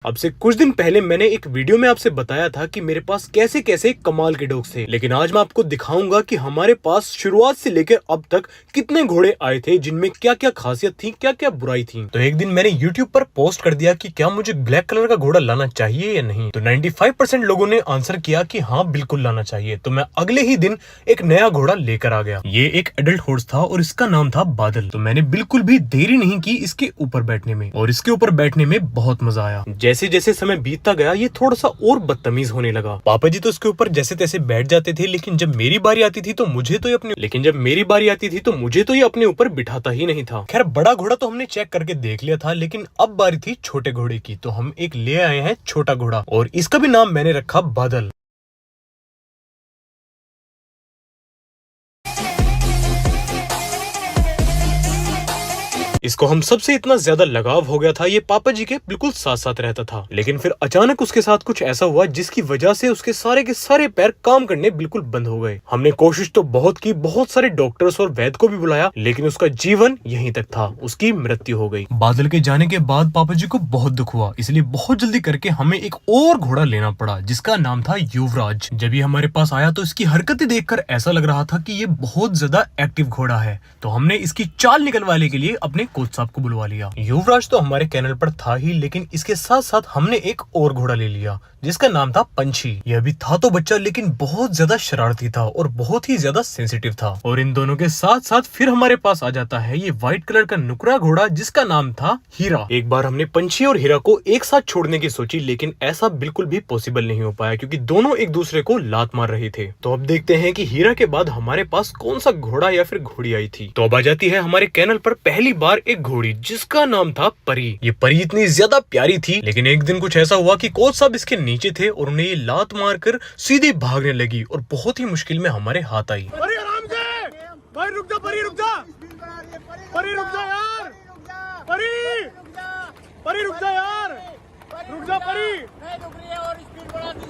अब से कुछ दिन पहले मैंने एक वीडियो में आपसे बताया था कि मेरे पास कैसे कैसे कमाल के डॉग्स थे, लेकिन आज मैं आपको दिखाऊंगा कि हमारे पास शुरुआत से लेकर अब तक कितने घोड़े आए थे, जिनमें क्या क्या खासियत थी, क्या क्या बुराई थी। तो एक दिन मैंने YouTube पर पोस्ट कर दिया कि क्या मुझे ब्लैक कलर का घोड़ा लाना चाहिए या नहीं। तो 95% लोगों ने आंसर किया कि हाँ बिल्कुल लाना चाहिए। तो मैं अगले ही दिन एक नया घोड़ा लेकर आ गया। ये एक एडल्ट हॉर्स था और इसका नाम था बादल। तो मैंने बिल्कुल भी देरी नहीं की इसके ऊपर बैठने में, और इसके ऊपर बैठने में बहुत मजा आया। जैसे जैसे समय बीतता गया ये थोड़ा सा और बदतमीज होने लगा। पापा जी तो इसके ऊपर जैसे तैसे बैठ जाते थे, लेकिन जब मेरी बारी आती थी तो मुझे तो ये अपने ऊपर बिठाता ही नहीं था। खैर बड़ा घोड़ा तो हमने चेक करके देख लिया था, लेकिन अब बारी थी छोटे घोड़े की। तो हम एक ले आए हैं छोटा घोड़ा, और इसका भी नाम मैंने रखा बादल। इसको हम सबसे इतना ज्यादा लगाव हो गया था, ये पापा जी के बिल्कुल साथ साथ रहता था। लेकिन फिर अचानक उसके साथ कुछ ऐसा हुआ जिसकी वजह से उसके सारे के सारे पैर काम करने बिल्कुल बंद हो गए। हमने कोशिश तो बहुत की, बहुत सारे डॉक्टर्स और वैद्य को भी बुलाया, लेकिन उसका जीवन यहीं तक था, उसकी मृत्यु हो गई। बादल के जाने के बाद पापा जी को बहुत दुख हुआ, इसलिए बहुत जल्दी करके हमें एक और घोड़ा लेना पड़ा, जिसका नाम था युवराज। जब ये हमारे पास आया तो इसकी हरकतें देखकर ऐसा लग रहा था कि ये बहुत ज्यादा एक्टिव घोड़ा है। तो हमने इसकी चाल निकलवाने के लिए अपने कोच साहब को बुलवा लिया। युवराज तो हमारे कैनल पर था ही, लेकिन इसके साथ साथ हमने एक और घोड़ा ले लिया जिसका नाम था पंछी। यह भी था तो बच्चा, लेकिन बहुत ज्यादा शरारती था और बहुत ही ज्यादा सेंसिटिव था। और इन दोनों के साथ साथ फिर हमारे पास आ जाता है ये व्हाइट कलर का नुकरा घोड़ा जिसका नाम था हीरा। एक बार हमने पंछी और हीरा को एक साथ छोड़ने की सोची, लेकिन ऐसा बिल्कुल भी पॉसिबल नहीं हो पाया, क्योंकि दोनों एक दूसरे को लात मार रहे थे। तो अब देखते हैं कि हीरा के बाद हमारे पास कौन सा घोड़ा या फिर घोड़ी आई थी। तो अब आ जाती है हमारे कैनल पर पहली बार एक घोड़ी जिसका नाम था परी। ये परी इतनी ज्यादा प्यारी थी, लेकिन एक दिन कुछ ऐसा हुआ कि कोच साहब इसके नीचे थे और उन्हें ये लात मारकर सीधी भागने लगी, और बहुत ही मुश्किल में हमारे हाथ आई। परी आराम से, भाई रुक जा, परी रुक जा, परी रुक जा यार, परी, परी रुक जा यार, रुक जा परी।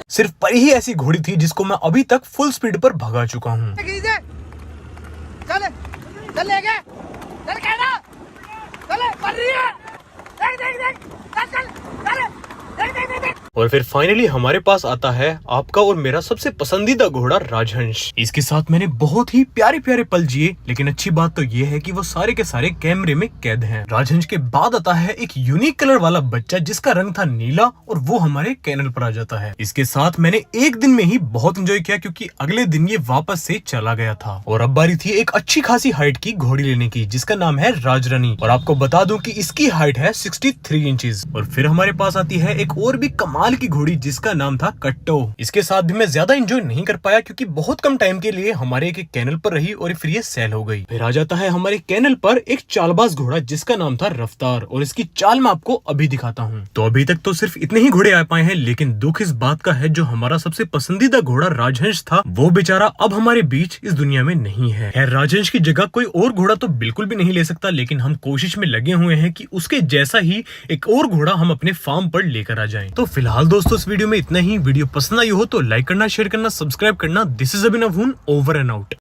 सिर्फ परी ही ऐसी घोड़ी थी जिसको मैं अभी तक फुल स्पीड पर भगा चुका हूँ। चल चल ले गए, चल कहना, चल पढ़ रही है, देख देख देख, चल चल चल, देख देख देख। और फिर फाइनली हमारे पास आता है आपका और मेरा सबसे पसंदीदा घोड़ा राजहंस। इसके साथ मैंने बहुत ही प्यारे प्यारे पल जिए, लेकिन अच्छी बात तो ये है कि वो सारे के सारे कैमरे में कैद हैं। राजहंस के बाद आता है एक यूनिक कलर वाला बच्चा जिसका रंग था नीला, और वो हमारे कैनल पर आ जाता है। इसके साथ मैंने एक दिन में ही बहुत एंजॉय किया, क्योंकि अगले दिन ये वापस से चला गया था। और अब बारी थी एक अच्छी खासी हाइट की घोड़ी लेने की जिसका नाम है राजरानी, और आपको बता दूं कि इसकी हाइट है 63 इंचेस। और फिर हमारे पास आती है एक और भी कमाल की घोड़ी जिसका नाम था कट्टो। इसके साथ भी मैं ज्यादा एंजॉय नहीं कर पाया, क्योंकि बहुत कम टाइम के लिए हमारे एक कैनल पर रही और फिर ये सेल हो गई। फिर आ जाता है हमारे कैनल पर एक चालबाज घोड़ा जिसका नाम था रफ्तार, और इसकी चाल मैं आपको अभी दिखाता हूँ। तो अभी तक तो सिर्फ इतने ही घोड़े आ पाए हैं, लेकिन दुख इस बात का है जो हमारा सबसे पसंदीदा घोड़ा राजहंस था, वो बेचारा अब हमारे बीच इस दुनिया में नहीं है। खैर राजहंस की जगह कोई और घोड़ा तो बिल्कुल भी नहीं ले सकता, लेकिन हम कोशिश में लगे हुए हैं कि उसके जैसा ही एक और घोड़ा हम अपने फार्म पर लेकर आ जाएं। तो फिलहाल दोस्तों इस वीडियो में इतना ही। वीडियो पसंद आई हो तो लाइक करना, शेयर करना, सब्सक्राइब करना। दिस इज अभिनव हून, ओवर एंड आउट।